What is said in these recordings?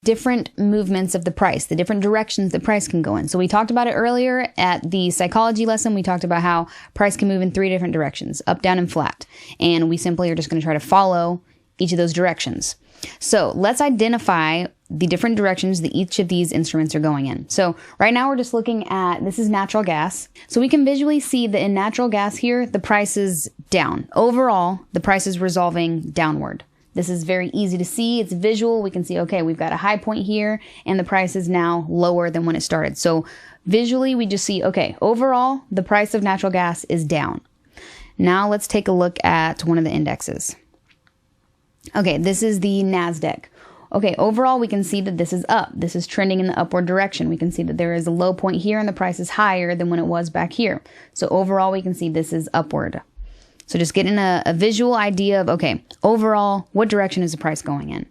different movements of the price, the different directions the price can go in. So we talked about it earlier at the psychology lesson. We talked about how price can move in 3 different directions, up, down, and flat. And we simply are just going to try to follow each of those directions. So let's identify the different directions that each of these instruments are going in. So right now we're just looking at, this is natural gas. So we can visually see that in natural gas here, the price is down. Overall, the price is resolving downward. This is very easy to see. It's visual. We can see, okay, we've got a high point here and the price is now lower than when it started. So visually we just see, okay, overall, the price of natural gas is down. Now let's take a look at one of the indexes. Okay, this is the NASDAQ. Okay, overall, we can see that this is up. This is trending in the upward direction. We can see that there is a low point here and the price is higher than when it was back here. So overall, we can see this is upward. So just getting a visual idea of, okay, overall, what direction is the price going in?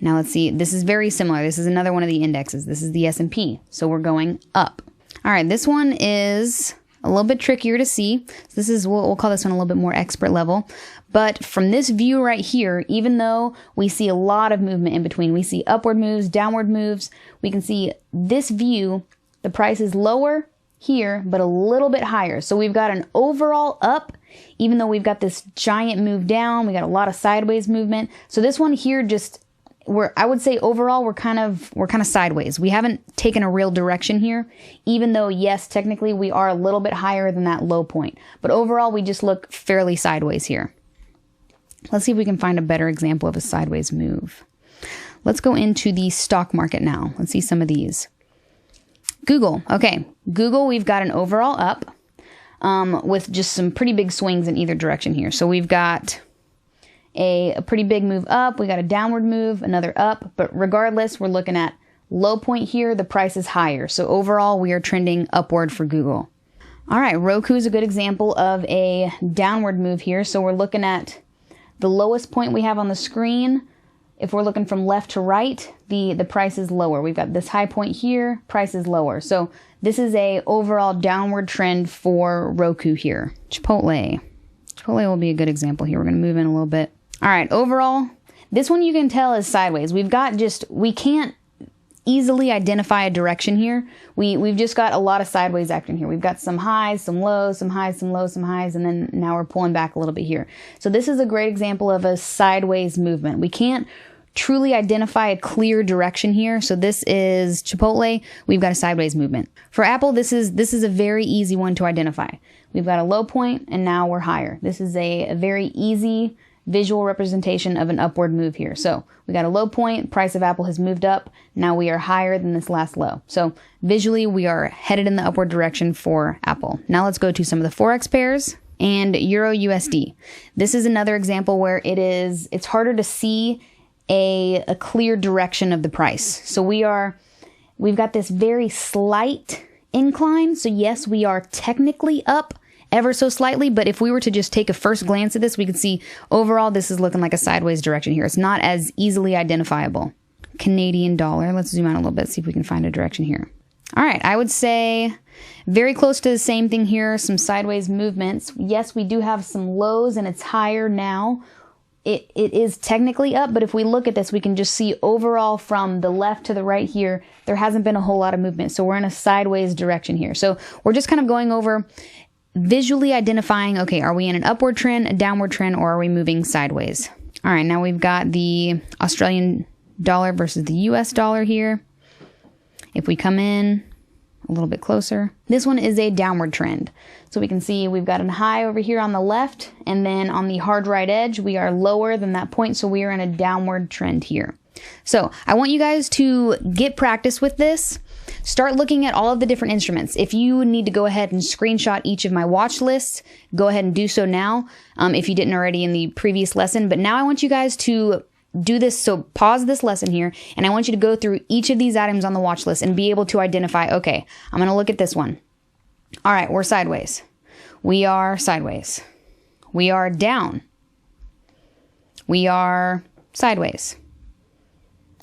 Now let's see, this is very similar. This is another one of the indexes. This is the S&P. So we're going up. All right, this one is a little bit trickier to see. This is, we'll call this one a little bit more expert level. But from this view right here, even though we see a lot of movement in between, we see upward moves, downward moves, we can see this view, the price is lower here, but a little bit higher. So we've got an overall up, even though we've got this giant move down, we got a lot of sideways movement. So this one here just, I would say overall, we're kind of sideways. We haven't taken a real direction here, even though, yes, technically we are a little bit higher than that low point. But overall, we just look fairly sideways here. Let's see if we can find a better example of a sideways move. Let's go into the stock market now. Let's see some of these. Google. Okay, Google, we've got an overall up with just some pretty big swings in either direction here. So we've got a pretty big move up, we got a downward move, another up, but regardless, we're looking at low point here, the price is higher. So overall, we are trending upward for Google. All right, Roku is a good example of a downward move here. So we're looking at the lowest point we have on the screen. If we're looking from left to right, the price is lower. We've got this high point here, price is lower. So this is a overall downward trend for Roku here. Chipotle. Chipotle will be a good example here. We're going to move in a little bit. All right, overall, this one you can tell is sideways. We've got we can't easily identify a direction here. We've just got a lot of sideways action here. We've got some highs, some lows, some highs, some lows, some highs, and then now we're pulling back a little bit here. So this is a great example of a sideways movement. We can't truly identify a clear direction here. So this is Chipotle. We've got a sideways movement. For Apple, this is a very easy one to identify. We've got a low point and now we're higher. This is a very easy visual representation of an upward move here. So we got a low point, price of Apple has moved up. Now we are higher than this last low. So visually we are headed in the upward direction for Apple. Now let's go to some of the Forex pairs and Euro USD. This is another example where it's harder to see a clear direction of the price. So we've got this very slight incline. So yes, we are technically up ever so slightly, but if we were to just take a first glance at this, we could see overall this is looking like a sideways direction here. It's not as easily identifiable. Canadian dollar. Let's zoom out a little bit, see if we can find a direction here. All right, I would say very close to the same thing here, some sideways movements. Yes, we do have some lows and it's higher now. It is technically up, but if we look at this, we can just see overall from the left to the right here, there hasn't been a whole lot of movement. So we're in a sideways direction here. So we're just kind of going over visually identifying, okay, are we in an upward trend, a downward trend, or are we moving sideways? All right, now we've got the Australian dollar versus the US dollar here. If we come in a little bit closer, this one is a downward trend. So we can see we've got a high over here on the left, and then on the hard right edge, we are lower than that point, so we are in a downward trend here. So I want you guys to get practice with this. Start looking at all of the different instruments. If you need to go ahead and screenshot each of my watch lists, go ahead and do so now, if you didn't already in the previous lesson. But now I want you guys to do this. So pause this lesson here, and I want you to go through each of these items on the watch list and be able to identify, okay, I'm going to look at this one. All right, we're sideways. We are sideways. We are down. We are sideways.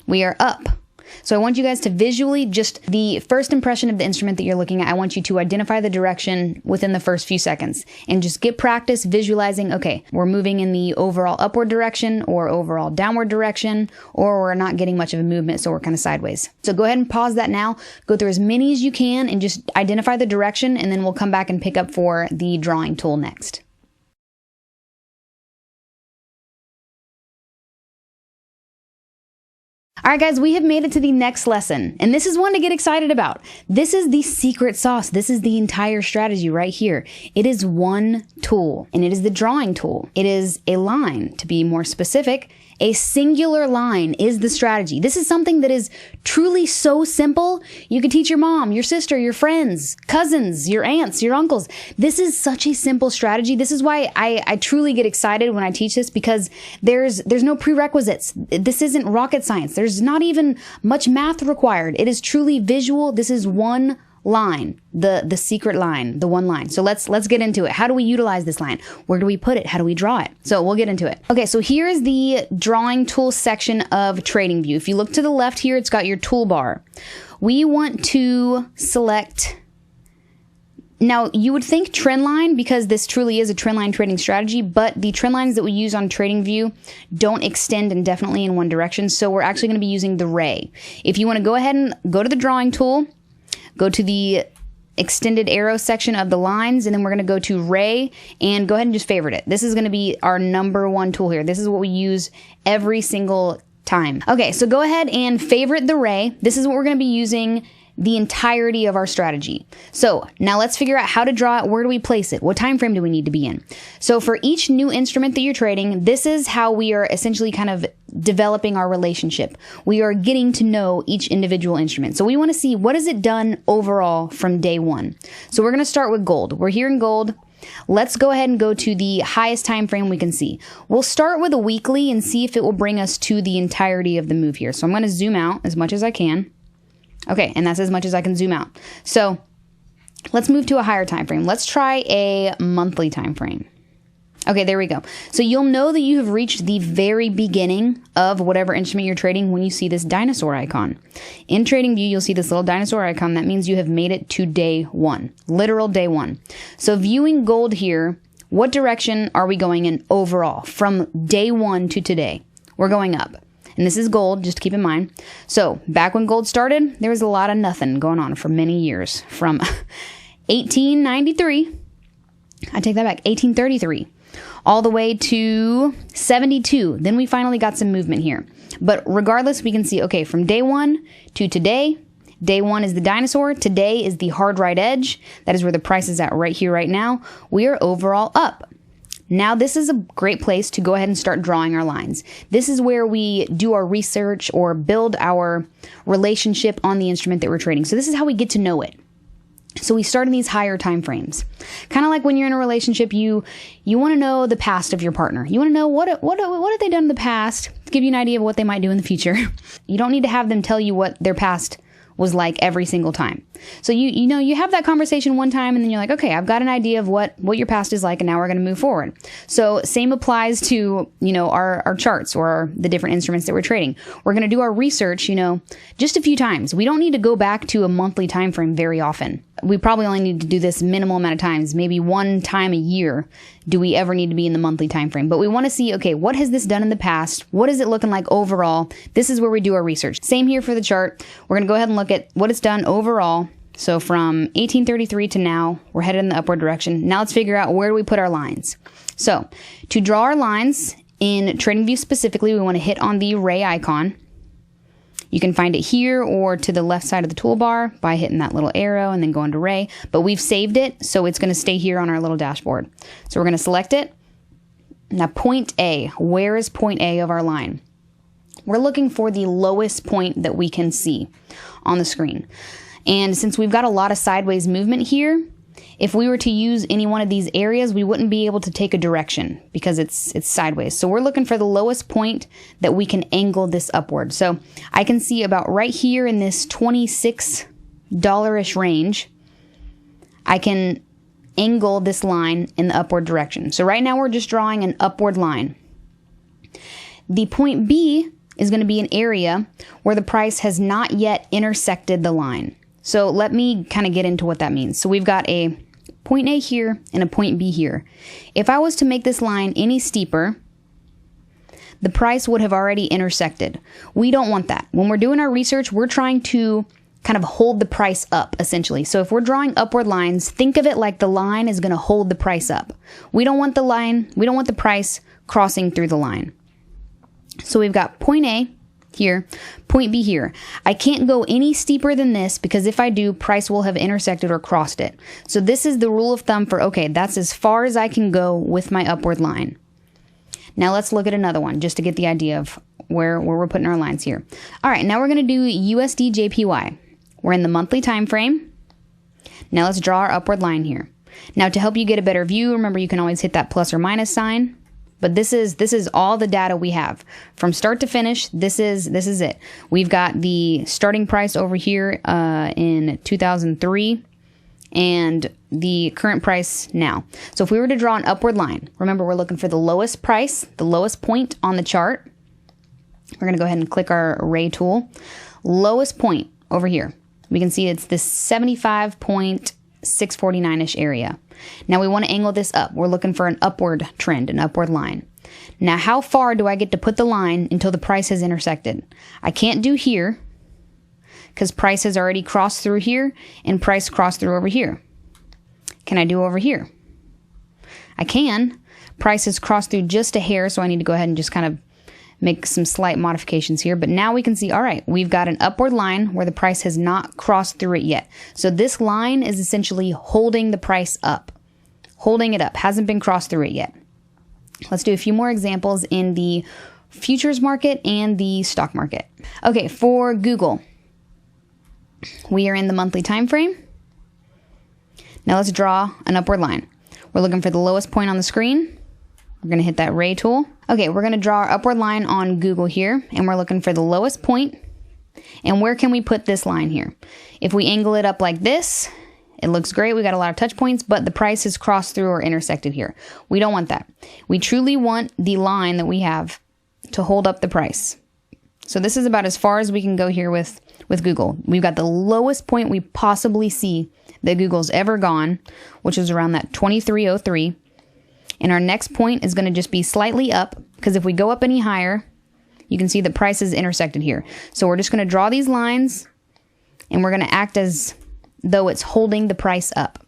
We are up. So I want you guys to visually, just the first impression of the instrument that you're looking at, I want you to identify the direction within the first few seconds and just get practice visualizing, okay, we're moving in the overall upward direction or overall downward direction, or we're not getting much of a movement, so we're kind of sideways. So go ahead and pause that now, go through as many as you can and just identify the direction, and then we'll come back and pick up for the drawing tool next. All right, guys, we have made it to the next lesson, and this is one to get excited about. This is the secret sauce. This is the entire strategy right here. It is one tool, and it is the drawing tool. It is a line. To be more specific, a singular line is the strategy. This is something that is truly so simple. You could teach your mom, your sister, your friends, cousins, your aunts, your uncles. This is such a simple strategy. This is why I truly get excited when I teach this, because there's no prerequisites. This isn't rocket science. There's not even much math required. It is truly visual. This is one line, the secret line, the one line. So let's get into it. How do we utilize this line? Where do we put it? How do we draw it? So we'll get into it. Okay, so here is the drawing tool section of TradingView. If you look to the left here, it's got your toolbar. We want to select. Now, you would think Trendline, because this truly is a Trendline trading strategy, but the trend lines that we use on TradingView don't extend indefinitely in one direction, so we're actually going to be using the ray. If you want to go ahead and go to the drawing tool, go to the extended arrow section of the lines, and then we're going to go to ray and go ahead and just favorite it. This is going to be our number one tool here. This is what we use every single time. Okay, so go ahead and favorite the ray. This is what we're going to be using the entirety of our strategy. So now let's figure out how to draw it. Where do we place it? What time frame do we need to be in? So for each new instrument that you're trading, this is how we are essentially kind of developing our relationship. We are getting to know each individual instrument. So we want to see, what has it done overall from day one? So we're going to start with gold. We're here in gold. Let's go ahead and go to the highest time frame we can see. We'll start with a weekly and see if it will bring us to the entirety of the move here. So I'm going to zoom out as much as I can. Okay, and that's as much as I can zoom out. So let's move to a higher time frame. Let's try a monthly time frame. Okay, there we go. So you'll know that you have reached the very beginning of whatever instrument you're trading when you see this dinosaur icon. In TradingView, you'll see this little dinosaur icon. That means you have made it to day one, literal day one. So viewing gold here, what direction are we going in overall from day one to today? We're going up. And this is gold, just keep in mind. So back when gold started, there was a lot of nothing going on for many years. From 1893, I take that back, 1833, all the way to 72. Then we finally got some movement here. But regardless, we can see, okay, from day one to today, day one is the dinosaur. Today is the hard right edge. That is where the price is at right here, right now. We are overall up. Now, this is a great place to go ahead and start drawing our lines. This is where we do our research or build our relationship on the instrument that we're trading. So this is how we get to know it. So we start in these higher time frames. Kind of like when you're in a relationship, you want to know the past of your partner. You want to know what have they done in the past to give you an idea of what they might do in the future. You don't need to have them tell you what their past was like every single time. So you have that conversation one time, and then you're like, okay, I've got an idea of what your past is like, and now we're going to move forward. So same applies to, our charts or the different instruments that we're trading. We're going to do our research, just a few times. We don't need to go back to a monthly time frame very often. We probably only need to do this minimal amount of times, maybe one time a year do we ever need to be in the monthly time frame. But we want to see, okay, what has this done in the past? What is it looking like overall? This is where we do our research. Same here for the chart. We're going to go ahead and look at what it's done overall. So from 1833 to now, we're headed in the upward direction. Now let's figure out, where do we put our lines? So to draw our lines in TradingView specifically, we want to hit on the ray icon. You can find it here or to the left side of the toolbar by hitting that little arrow and then going to ray. But we've saved it, so it's going to stay here on our little dashboard. So we're going to select it. Now point A, where is point A of our line? We're looking for the lowest point that we can see on the screen. And since we've got a lot of sideways movement here, if we were to use any one of these areas, we wouldn't be able to take a direction because it's sideways. So we're looking for the lowest point that we can angle this upward. So I can see about right here in this $26-ish range, I can angle this line in the upward direction. So right now we're just drawing an upward line. The point B is going to be an area where the price has not yet intersected the line. So let me kind of get into what that means. So we've got a point A here and a point B here. If I was to make this line any steeper, the price would have already intersected. We don't want that. When we're doing our research, we're trying to kind of hold the price up, essentially. So if we're drawing upward lines, think of it like the line is going to hold the price up. We don't want the price crossing through the line. So we've got point A here, point B here. I can't go any steeper than this because if I do, price will have intersected or crossed it. So this is the rule of thumb for, okay, that's as far as I can go with my upward line. Now let's look at another one just to get the idea of where we're putting our lines here. All right, now we're going to do USD JPY. We're in the monthly time frame. Now let's draw our upward line here. Now to help you get a better view, remember you can always hit that plus or minus sign. But this is all the data we have. From start to finish, this is it. We've got the starting price over here in 2003 and the current price now. So if we were to draw an upward line, remember we're looking for the lowest price, the lowest point on the chart. We're going to go ahead and click our array tool. Lowest point over here. We can see it's this 75.649-ish area. Now we want to angle this up. We're looking for an upward trend, an upward line. Now how far do I get to put the line until the price has intersected? I can't do here because price has already crossed through here and price crossed through over here. Can I do over here? I can. Price has crossed through just a hair, so I need to go ahead and just kind of make some slight modifications here. But now we can see, all right, we've got an upward line where the price has not crossed through it yet. So this line is essentially holding the price up. Holding it up. Hasn't been crossed through it yet. Let's do a few more examples in the futures market and the stock market. Okay, for Google, we are in the monthly time frame. Now let's draw an upward line. We're looking for the lowest point on the screen. We're going to hit that array tool. Okay, we're going to draw our upward line on Google here, and we're looking for the lowest point. And where can we put this line here? If we angle it up like this, it looks great. We got a lot of touch points, but the price is crossed through or intersected here. We don't want that. We truly want the line that we have to hold up the price. So this is about as far as we can go here with Google. We've got the lowest point we possibly see that Google's ever gone, which is around that 2303. And our next point is going to just be slightly up, because if we go up any higher, you can see the price is intersected here. So we're just going to draw these lines, and we're going to act as though it's holding the price up.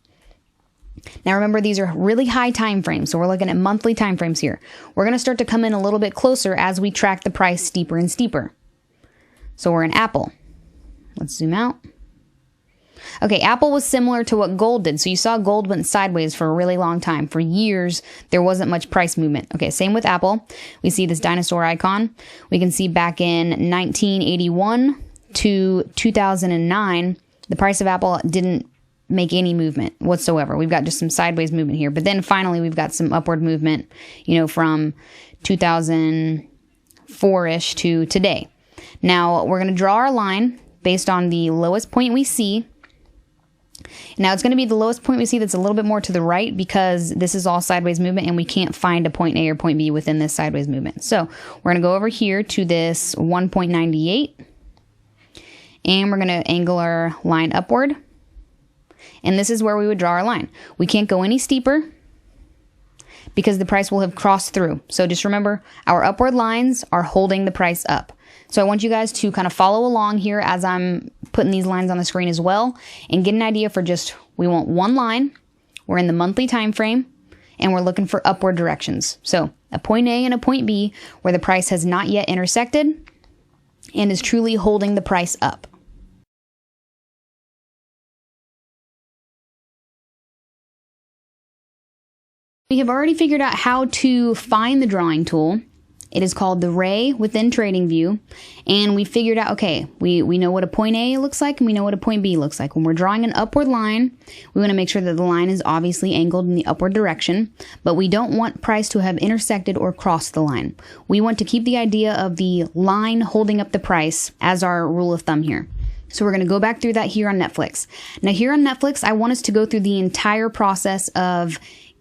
Now remember, these are really high time frames, so we're looking at monthly time frames here. We're going to start to come in a little bit closer as we track the price steeper and steeper. So we're in Apple. Let's zoom out. Okay, Apple was similar to what gold did. So you saw gold went sideways for a really long time. For years, there wasn't much price movement. Okay, same with Apple. We see this dinosaur icon. We can see back in 1981 to 2009, the price of Apple didn't make any movement whatsoever. We've got just some sideways movement here. But then finally, we've got some upward movement, you know, from 2004-ish to today. Now, we're going to draw our line based on the lowest point we see. Now it's going to be the lowest point we see that's a little bit more to the right, because this is all sideways movement and we can't find a point A or point B within this sideways movement. So we're going to go over here to this 1.98 and we're going to angle our line upward. And this is where we would draw our line. We can't go any steeper because the price will have crossed through. So just remember, our upward lines are holding the price up. So I want you guys to kind of follow along here as I'm putting these lines on the screen as well, and get an idea for just, we want one line, we're in the monthly time frame, and we're looking for upward directions. So a point A and a point B where the price has not yet intersected and is truly holding the price up. We have already figured out how to find the drawing tool. It is called the ray within TradingView, and we figured out, okay, we know what a point A looks like and we know what a point B looks like. When we're drawing an upward line, we want to make sure that the line is obviously angled in the upward direction, but we don't want price to have intersected or crossed the line. We want to keep the idea of the line holding up the price as our rule of thumb here. So we're going to go back through that here on Netflix. Now here on Netflix, I want us to go through the entire process of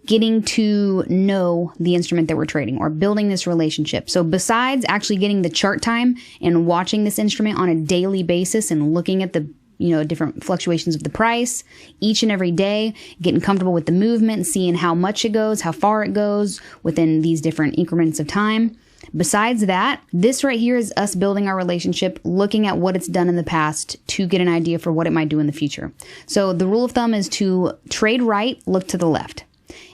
getting to know the instrument that we're trading or building this relationship. So besides actually getting the chart time and watching this instrument on a daily basis and looking at the different fluctuations of the price each and every day, getting comfortable with the movement, seeing how much it goes, how far it goes within these different increments of time. Besides that, this right here is us building our relationship, looking at what it's done in the past to get an idea for what it might do in the future. So the rule of thumb is to trade right, look to the left.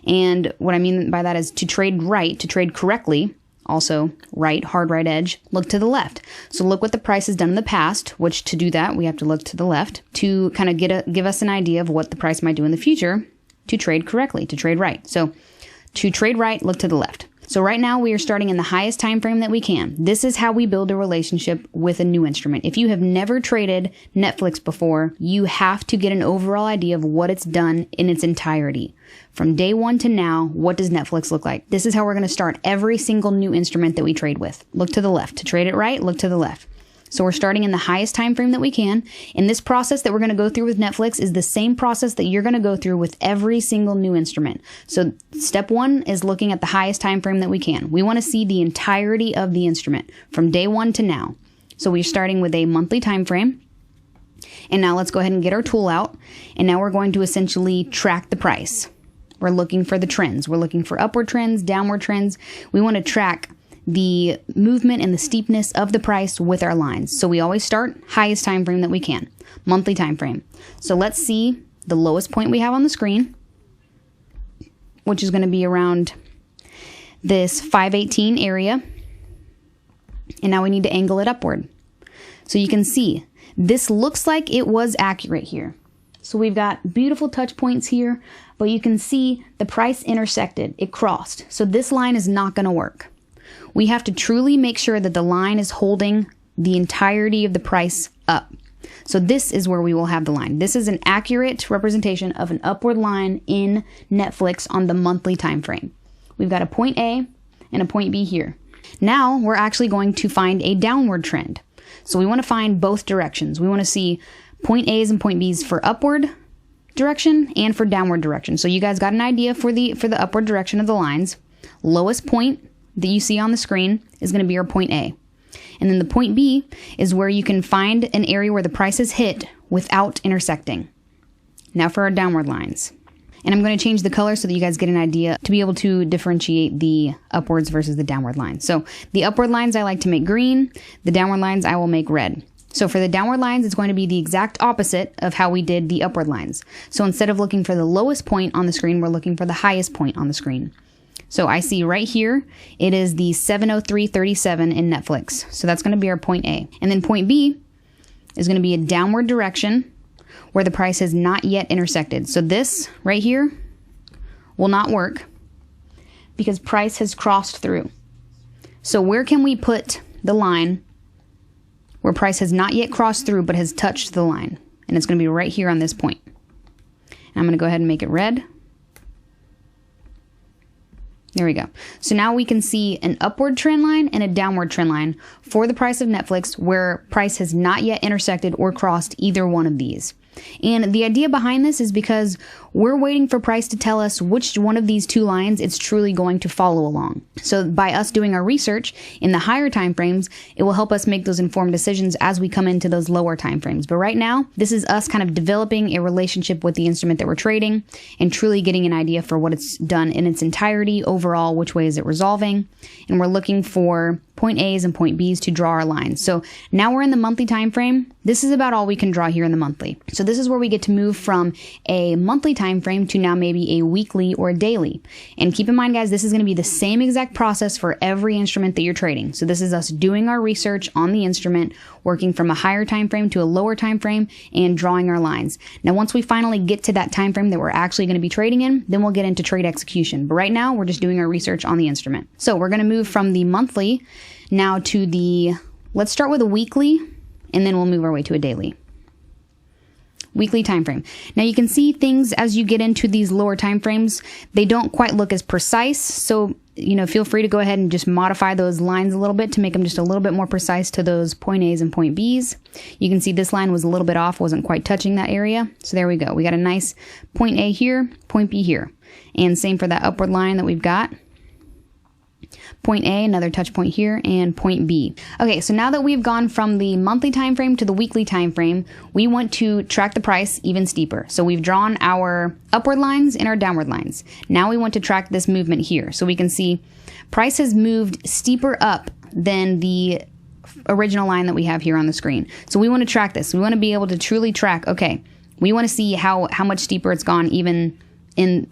And what I mean by that is to trade right, to trade correctly, also right, hard right edge, look to the left. So look what the price has done in the past, which to do that, we have to look to the left to kind of give us an idea of what the price might do in the future to trade correctly, to trade right. So to trade right, look to the left. So right now we are starting in the highest time frame that we can. This is how we build a relationship with a new instrument. If you have never traded Netflix before, you have to get an overall idea of what it's done in its entirety. From day one to now, what does Netflix look like? This is how we're going to start every single new instrument that we trade with. Look to the left. To trade it right, look to the left. So we're starting in the highest time frame that we can. And this process that we're going to go through with Netflix is the same process that you're going to go through with every single new instrument. So step one is looking at the highest time frame that we can. We want to see the entirety of the instrument from day one to now. So we're starting with a monthly time frame. And now let's go ahead and get our tool out. And now we're going to essentially track the price. We're looking for the trends. We're looking for upward trends, downward trends. We want to track the movement and the steepness of the price with our lines. So we always start highest time frame that we can, monthly time frame. So let's see the lowest point we have on the screen, which is going to be around this 518 area. And now we need to angle it upward. So you can see this looks like it was accurate here. So we've got beautiful touch points here, but you can see the price intersected, it crossed. So this line is not going to work. We have to truly make sure that the line is holding the entirety of the price up. So this is where we will have the line. This is an accurate representation of an upward line in Netflix on the monthly time frame. We've got a point A and a point B here. Now we're actually going to find a downward trend. So we want to find both directions. We want to see point A's and point B's for upward direction and for downward direction. So you guys got an idea for the upward direction of the lines. Lowest point that you see on the screen is going to be our point A. And then the point B is where you can find an area where the price is hit without intersecting. Now for our downward lines. And I'm going to change the color so that you guys get an idea to be able to differentiate the upwards versus the downward lines. So the upward lines I like to make green. The downward lines I will make red. So for the downward lines, it's going to be the exact opposite of how we did the upward lines. So instead of looking for the lowest point on the screen, we're looking for the highest point on the screen. So I see right here, it is the 703.37 in Netflix. So that's going to be our point A. And then point B is going to be a downward direction where the price has not yet intersected. So this right here will not work because price has crossed through. So where can we put the line where price has not yet crossed through but has touched the line? And it's going to be right here on this point. And I'm going to go ahead and make it red. There we go. So now we can see an upward trend line and a downward trend line for the price of Netflix where price has not yet intersected or crossed either one of these. And the idea behind this is because we're waiting for price to tell us which one of these two lines it's truly going to follow along. So by us doing our research in the higher time frames, it will help us make those informed decisions as we come into those lower time frames. But right now, this is us kind of developing a relationship with the instrument that we're trading and truly getting an idea for what it's done in its entirety overall, which way is it resolving. And we're looking for point A's and point B's to draw our lines. So now we're in the monthly time frame. This is about all we can draw here in the monthly. So this is where we get to move from a monthly time frame to now maybe a weekly or a daily. And keep in mind, guys, this is going to be the same exact process for every instrument that you're trading. So this is us doing our research on the instrument, working from a higher time frame to a lower time frame, and drawing our lines. Now, once we finally get to that time frame that we're actually going to be trading in, then we'll get into trade execution. But right now, we're just doing our research on the instrument. So we're going to move from the monthly now to the, let's start with a weekly, and then we'll move our way to a daily. Weekly time frame. Now you can see things as you get into these lower time frames, they don't quite look as precise. So, feel free to go ahead and just modify those lines a little bit to make them just a little bit more precise to those point A's and point B's. You can see this line was a little bit off, wasn't quite touching that area. So there we go. We got a nice point A here, point B here. And same for that upward line that we've got. Point A, another touch point here, and point B. Okay, so now that we've gone from the monthly time frame to the weekly time frame, we want to track the price even steeper. So we've drawn our upward lines and our downward lines. Now we want to track this movement here. So we can see price has moved steeper up than the original line that we have here on the screen. So we want to track this. We want to be able to truly track, okay, we want to see how much steeper it's gone even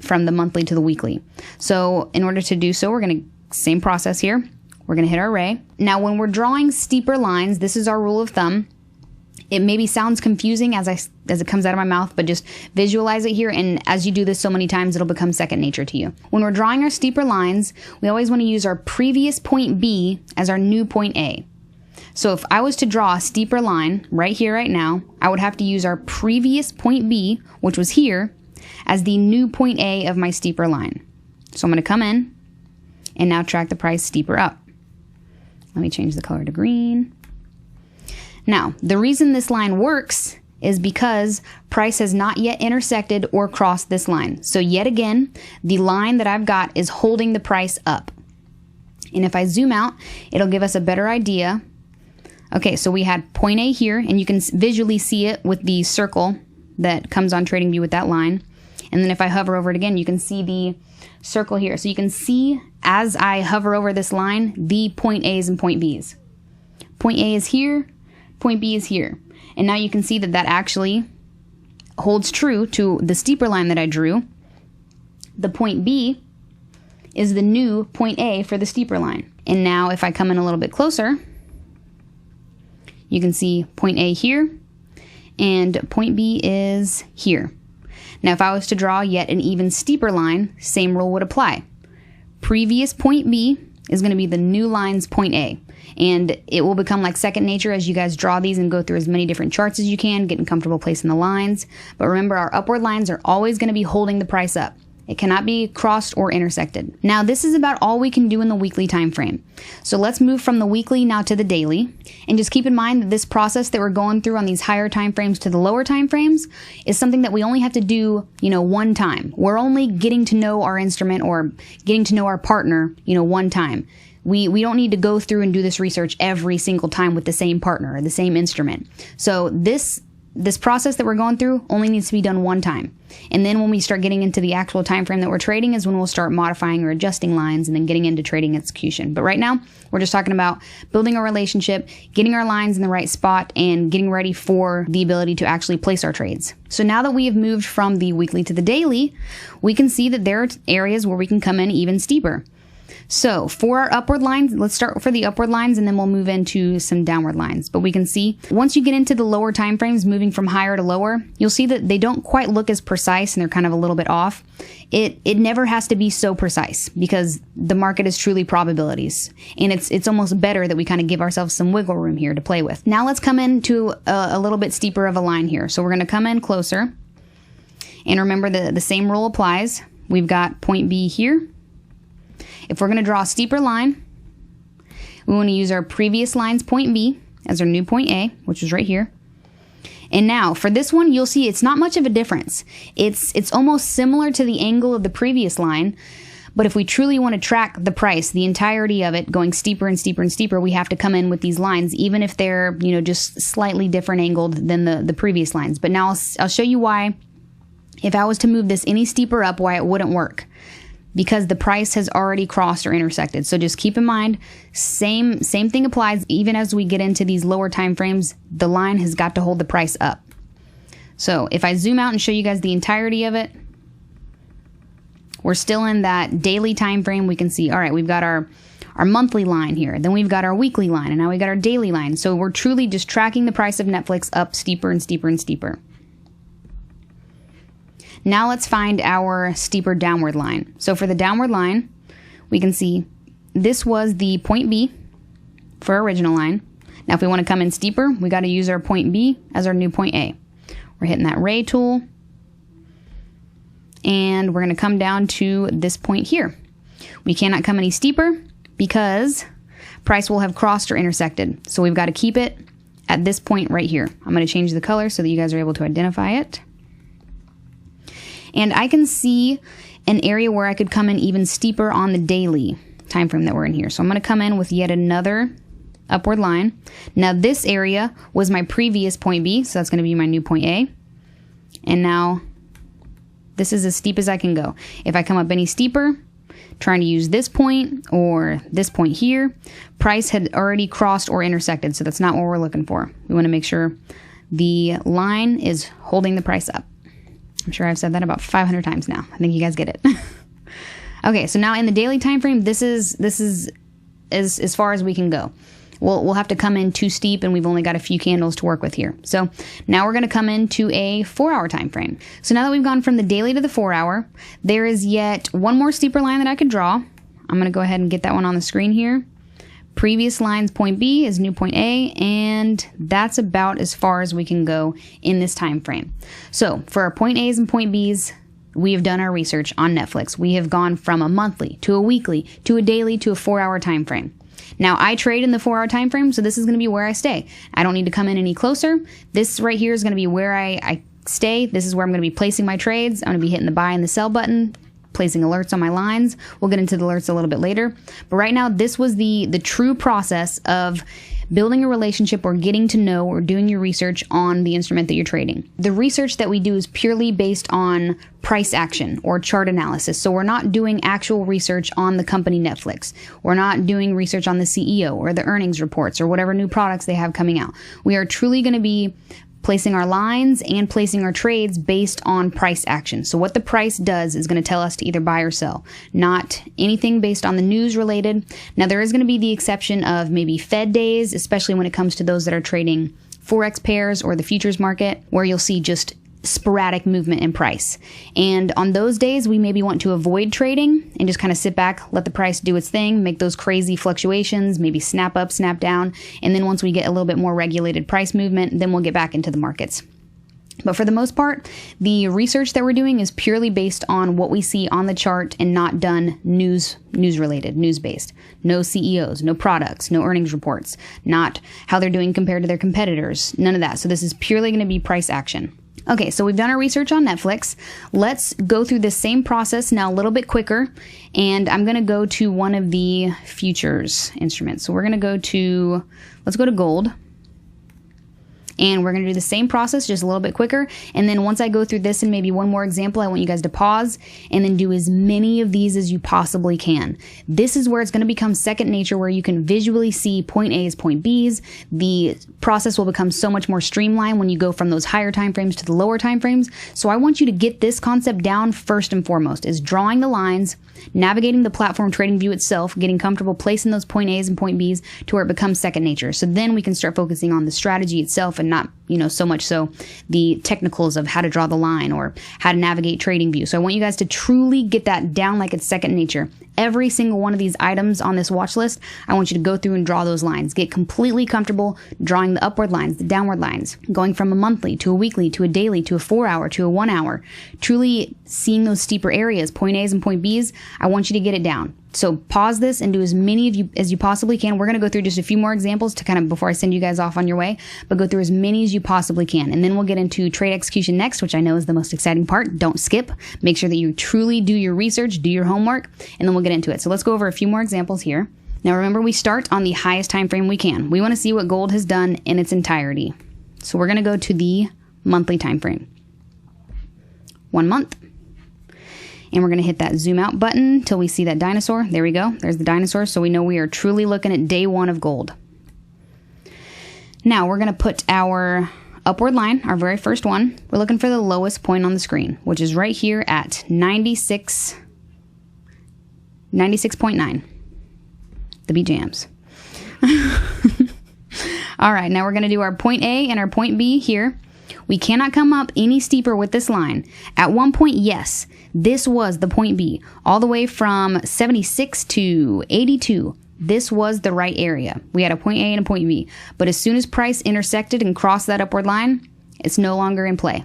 from the monthly to the weekly. So in order to do so, we're going to same process here. We're going to hit our ray. Now, when we're drawing steeper lines, this is our rule of thumb. It maybe sounds confusing as it comes out of my mouth, but just visualize it here. And as you do this so many times, it'll become second nature to you. When we're drawing our steeper lines, we always want to use our previous point B as our new point A. So if I was to draw a steeper line right here, right now, I would have to use our previous point B, which was here, as the new point A of my steeper line. So I'm going to come in and now track the price steeper up. Let me change the color to green. Now, the reason this line works is because price has not yet intersected or crossed this line. So yet again, the line that I've got is holding the price up. And if I zoom out, it'll give us a better idea. Okay, so we had point A here, and you can visually see it with the circle that comes on TradingView with that line. And then if I hover over it again, you can see the circle here. So you can see as I hover over this line, the point A's and point B's. Point A is here, point B is here. And now you can see that that actually holds true to the steeper line that I drew. The point B is the new point A for the steeper line. And now if I come in a little bit closer, you can see point A here and point B is here. Now, if I was to draw yet an even steeper line, same rule would apply. Previous point B is going to be the new line's point A. And it will become like second nature as you guys draw these and go through as many different charts as you can, get in comfortable placing the lines. But remember, our upward lines are always going to be holding the price up. It cannot be crossed or intersected. Now, this is about all we can do in the weekly time frame. So let's move from the weekly now to the daily. And just keep in mind that this process that we're going through on these higher time frames to the lower time frames is something that we only have to do, one time. We're only getting to know our instrument or getting to know our partner, one time. We don't need to go through and do this research every single time with the same partner or the same instrument. So this process that we're going through only needs to be done one time. And then when we start getting into the actual time frame that we're trading is when we'll start modifying or adjusting lines and then getting into trading execution. But right now, we're just talking about building a relationship, getting our lines in the right spot, and getting ready for the ability to actually place our trades. So now that we have moved from the weekly to the daily, we can see that there are areas where we can come in even steeper. So for our upward lines, let's start for the upward lines and then we'll move into some downward lines. But we can see once you get into the lower time frames, moving from higher to lower, you'll see that they don't quite look as precise and they're kind of a little bit off. It never has to be so precise because the market is truly probabilities. And it's almost better that we kind of give ourselves some wiggle room here to play with. Now let's come into a little bit steeper of a line here. So we're going to come in closer. And remember the same rule applies. We've got point B here. If we're going to draw a steeper line, we want to use our previous line's point B as our new point A, which is right here. And now for this one, you'll see it's not much of a difference. It's almost similar to the angle of the previous line, but if we truly want to track the price, the entirety of it going steeper and steeper and steeper, we have to come in with these lines, even if they're, just slightly different angled than the previous lines. But now I'll show you why, if I was to move this any steeper up, why it wouldn't work. Because the price has already crossed or intersected. So just keep in mind, same thing applies even as we get into these lower time frames, the line has got to hold the price up. So if I zoom out and show you guys the entirety of it, we're still in that daily time frame. We can see, all right, we've got our monthly line here, then we've got our weekly line, and now we've got our daily line. So we're truly just tracking the price of Netflix up steeper and steeper and steeper. Now let's find our steeper downward line. So for the downward line, we can see this was the point B for our original line. Now if we want to come in steeper, we got to use our point B as our new point A. We're hitting that ray tool. And we're going to come down to this point here. We cannot come any steeper because price will have crossed or intersected. So we've got to keep it at this point right here. I'm going to change the color so that you guys are able to identify it. And I can see an area where I could come in even steeper on the daily time frame that we're in here. So I'm going to come in with yet another upward line. Now this area was my previous point B, so that's going to be my new point A. And now this is as steep as I can go. If I come up any steeper, trying to use this point or this point here, price had already crossed or intersected, so that's not what we're looking for. We want to make sure the line is holding the price up. I'm sure I've said that about 500 times now. I think you guys get it. Okay, so now in the daily time frame, this is as far as we can go. We'll have to come in too steep, and we've only got a few candles to work with here. So now we're going to come into a 4-hour time frame. So now that we've gone from the daily to the 4-hour, there is yet one more steeper line that I could draw. I'm going to go ahead and get that one on the screen here. Previous line's point B is new point A, and that's about as far as we can go in this time frame. So for our point A's and point B's, we have done our research on Netflix. We have gone from a monthly to a weekly to a daily to a 4-hour time frame. Now, I trade in the 4-hour time frame, so this is going to be where I stay. I don't need to come in any closer. This right here is going to be where I stay. This is where I'm going to be placing my trades. I'm going to be hitting the buy and the sell button, placing alerts on my lines. We'll get into the alerts a little bit later. But right now, this was the true process of building a relationship or getting to know or doing your research on the instrument that you're trading. The research that we do is purely based on price action or chart analysis. So we're not doing actual research on the company Netflix. We're not doing research on the CEO or the earnings reports or whatever new products they have coming out. We are truly going to be placing our lines and placing our trades based on price action. So what the price does is going to tell us to either buy or sell, not anything based on the news related. Now there is going to be the exception of maybe Fed days, especially when it comes to those that are trading Forex pairs or the futures market, where you'll see just sporadic movement in price. And on those days, we maybe want to avoid trading and just kind of sit back, let the price do its thing, make those crazy fluctuations, maybe snap up, snap down. And then once we get a little bit more regulated price movement, then we'll get back into the markets. But for the most part, the research that we're doing is purely based on what we see on the chart and not done news-related, news-based. No CEOs, no products, no earnings reports, not how they're doing compared to their competitors, none of that. So this is purely going to be price action. Okay, so we've done our research on Netflix. Let's go through this same process now a little bit quicker, and I'm going to go to one of the futures instruments. So we're going to go to, let's go to gold. And we're going to do the same process, just a little bit quicker. And then once I go through this and maybe one more example, I want you guys to pause and then do as many of these as you possibly can. This is where it's going to become second nature, where you can visually see point A's, point B's. The process will become so much more streamlined when you go from those higher time frames to the lower time frames. So I want you to get this concept down first and foremost, is drawing the lines, navigating the platform trading view itself, getting comfortable placing those point A's and point B's to where it becomes second nature. So then we can start focusing on the strategy itself and not, so much so the technicals of how to draw the line or how to navigate trading view. So I want you guys to truly get that down like it's second nature. Every single one of these items on this watch list, I want you to go through and draw those lines. Get completely comfortable drawing the upward lines, the downward lines, going from a monthly to a weekly to a daily to a 4-hour to a 1-hour. Truly seeing those steeper areas, point A's and point B's, I want you to get it down. So pause this and do as many of you as you possibly can. We're going to go through just a few more examples to kind of, before I send you guys off on your way, but go through as many as you possibly can. And then we'll get into trade execution next, which I know is the most exciting part. Don't skip. Make sure that you truly do your research, do your homework, and then we'll get into it. So let's go over a few more examples here. Now remember, we start on the highest time frame we can. We want to see what gold has done in its entirety. So we're going to go to the monthly time frame. 1 month. And we're going to hit that zoom out button till we see that dinosaur. There we go. There's the dinosaur. So we know we are truly looking at day one of gold. Now we're going to put our upward line, our very first one. We're looking for the lowest point on the screen, which is right here at 96.9. The B-jams. All right, now we're going to do our point A and our point B here. We cannot come up any steeper with this line. At one point, yes, this was the point B. All the way from 76 to 82, this was the right area. We had a point A and a point B. But as soon as price intersected and crossed that upward line, it's no longer in play.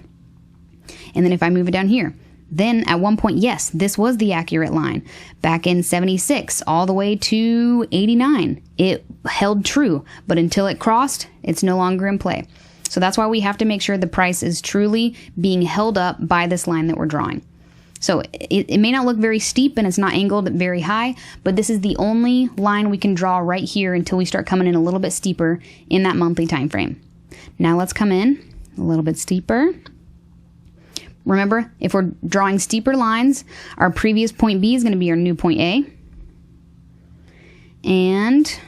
And then if I move it down here, then at one point, yes, this was the accurate line. Back in 76, all the way to 89, it held true. But until it crossed, it's no longer in play. So that's why we have to make sure the price is truly being held up by this line that we're drawing. So it may not look very steep and it's not angled very high, but this is the only line we can draw right here until we start coming in a little bit steeper in that monthly time frame. Now let's come in a little bit steeper. Remember, if we're drawing steeper lines, our previous point B is going to be our new point A. And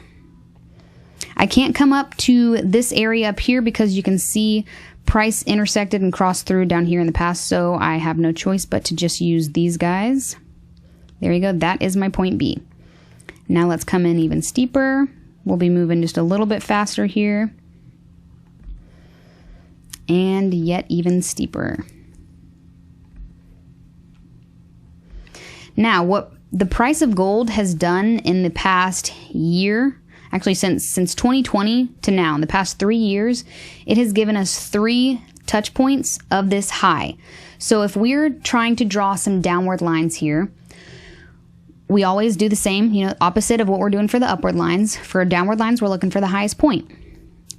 I can't come up to this area up here because you can see price intersected and crossed through down here in the past, so I have no choice but to just use these guys. There you go, that is my point B. Now let's come in even steeper. We'll be moving just a little bit faster here. And yet even steeper. Now, what the price of gold has done in the past year, actually since 2020 to now, in the past 3 years, it has given us 3 touch points of this high. So if we're trying to draw some downward lines here, we always do the same, opposite of what we're doing for the upward lines. For downward lines, we're looking for the highest point.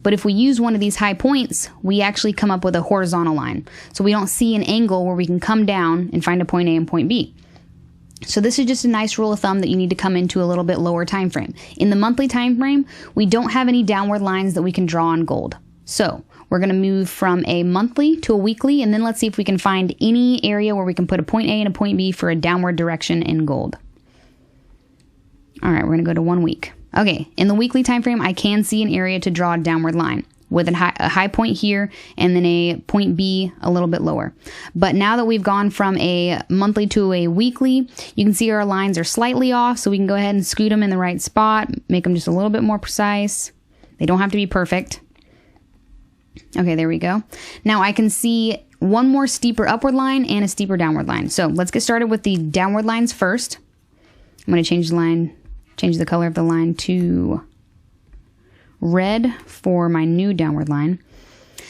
But if we use one of these high points, we actually come up with a horizontal line. So we don't see an angle where we can come down and find a point A and point B. So this is just a nice rule of thumb that you need to come into a little bit lower time frame. In the monthly time frame, we don't have any downward lines that we can draw on gold. So we're going to move from a monthly to a weekly, and then let's see if we can find any area where we can put a point A and a point B for a downward direction in gold. All right, we're going to go to 1 week. Okay, in the weekly time frame, I can see an area to draw a downward line with a high point here and then a point B a little bit lower. But now that we've gone from a monthly to a weekly, you can see our lines are slightly off, so we can go ahead and scoot them in the right spot, make them just a little bit more precise. They don't have to be perfect. Okay, there we go. Now I can see one more steeper upward line and a steeper downward line. So let's get started with the downward lines first. I'm going to change the color of the line to red for my new downward line.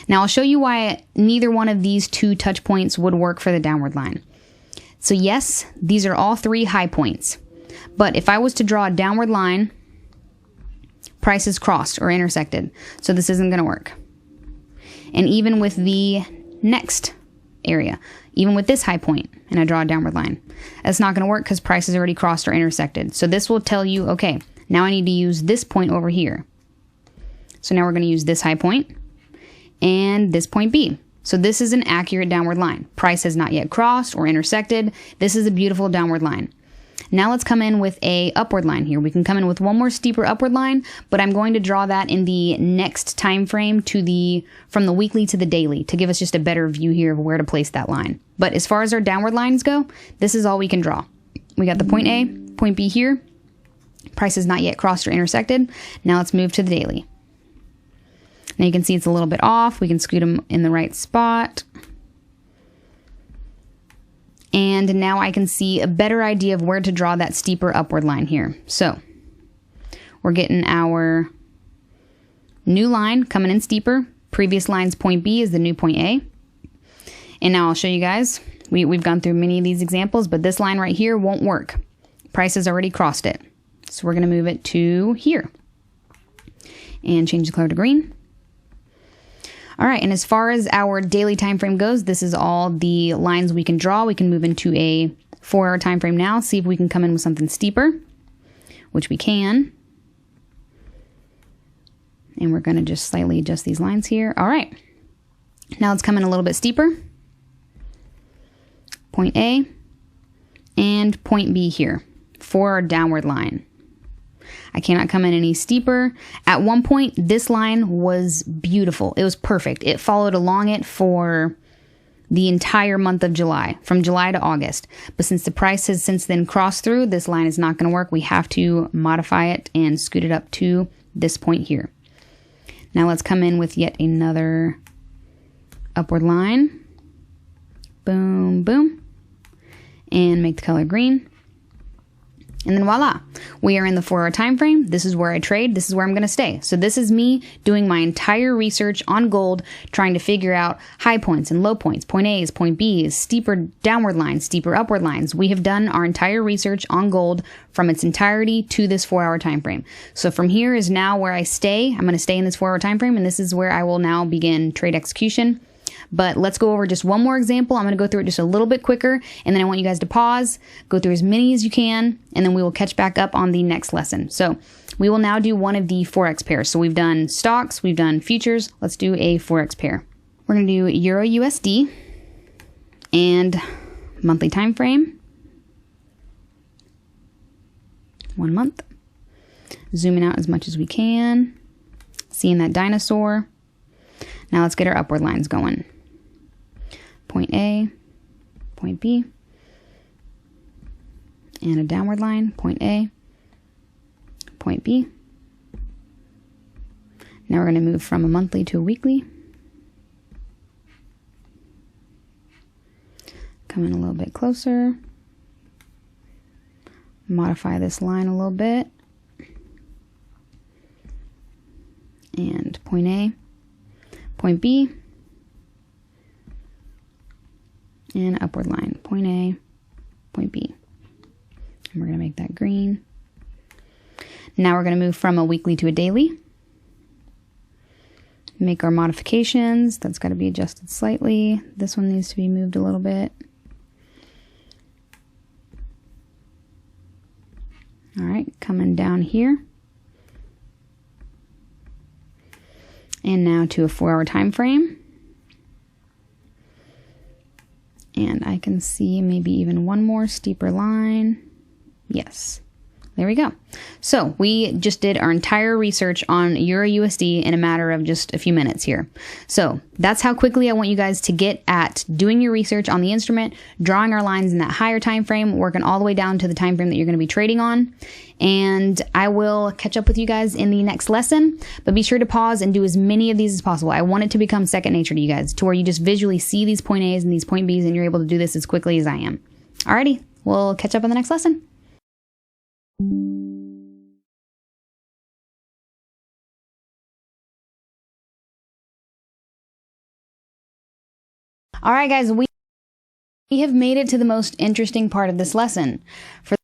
Now I'll show you why neither one of these 2 touch points would work for the downward line. So yes, these are all 3 high points. But if I was to draw a downward line, prices crossed or intersected. So this isn't going to work. And even with the next area, even with this high point, and I draw a downward line, that's not going to work because prices already crossed or intersected. So this will tell you, okay, now I need to use this point over here. So now we're going to use this high point and this point B. So this is an accurate downward line. Price has not yet crossed or intersected. This is a beautiful downward line. Now let's come in with a upward line here. We can come in with one more steeper upward line, but I'm going to draw that in the next time frame from the weekly to the daily to give us just a better view here of where to place that line. But as far as our downward lines go, this is all we can draw. We got the point A, point B here. Price has not yet crossed or intersected. Now let's move to the daily. Now you can see it's a little bit off. We can scoot them in the right spot. And now I can see a better idea of where to draw that steeper upward line here. So we're getting our new line coming in steeper. Previous line's point B is the new point A. And now I'll show you guys. We've gone through many of these examples, but this line right here won't work. Price has already crossed it. So we're going to move it to here. And change the color to green. All right, and as far as our daily time frame goes, this is all the lines we can draw. We can move into a 4-hour time frame now, see if we can come in with something steeper, which we can. And we're going to just slightly adjust these lines here. All right, now let's come in a little bit steeper. Point A and point B here for our downward line. I cannot come in any steeper. At one point, this line was beautiful. It was perfect. It followed along it for the entire month of July, from July to August. But since the price has since then crossed through, this line is not going to work. We have to modify it and scoot it up to this point here. Now let's come in with yet another upward line. Boom, boom. And make the color green. And then voila, we are in the 4-hour time frame. This is where I trade. This is where I'm going to stay. So this is me doing my entire research on gold, trying to figure out high points and low points, point A's, point B's, steeper downward lines, steeper upward lines. We have done our entire research on gold from its entirety to this 4-hour time frame. So from here is now where I stay. I'm going to stay in this 4-hour time frame, and this is where I will now begin trade execution. But let's go over just one more example. I'm going to go through it just a little bit quicker, and then I want you guys to pause, go through as many as you can, and then we will catch back up on the next lesson. So we will now do one of the Forex pairs. So we've done stocks, we've done futures. Let's do a Forex pair. We're going to do Euro USD and monthly time frame, 1 month. Zooming out as much as we can, seeing that dinosaur. Now let's get our upward lines going. Point A, point B, and a downward line, point A, point B. Now we're going to move from a monthly to a weekly. Come in a little bit closer. Modify this line a little bit. And point A, point B, and upward line, point A, point B. And we're going to make that green. Now we're going to move from a weekly to a daily. Make our modifications. That's got to be adjusted slightly. This one needs to be moved a little bit. All right, coming down here. And now to a 4-hour time frame. And I can see maybe even one more steeper line. Yes. There we go. So we just did our entire research on Euro USD in a matter of just a few minutes here. So that's how quickly I want you guys to get at doing your research on the instrument, drawing our lines in that higher time frame, working all the way down to the time frame that you're going to be trading on. And I will catch up with you guys in the next lesson, but be sure to pause and do as many of these as possible. I want it to become second nature to you guys, to where you just visually see these point A's and these point B's and you're able to do this as quickly as I am. Alrighty, we'll catch up on the next lesson. All right, guys, we have made it to the most interesting part of this lesson. For